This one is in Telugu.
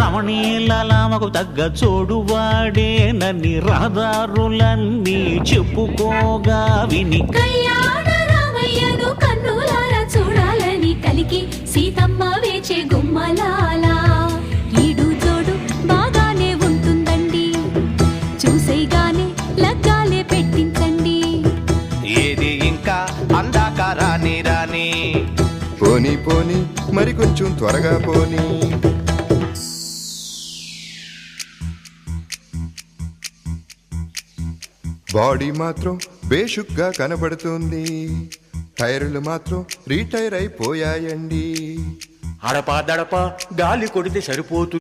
రమణీలలామకు తగ్గ చోడువాడే నన్ని రహదారులన్నీ చెప్పుకోగా విని రామయ్యను కన్నులారా చూడాలని కలికి సీతమ్మ వేచే గుమ్మలాలా ఈడు జోడు బాగానే ఉంటుందండి చూసేగానే లగ్గాలే పెట్టించండి ఏది ఇంకా అందాక రాని రాని పోనీ పోనీ మరి కొంచెం త్వరగా పోనీ బాడీ మాత్రం బేషుగ్గా కనబడుతుంది టైర్లు మాత్రం రీటైర్ అయిపోయాయండి అడపా దడప గాలి కొడితే సరిపోతుంది.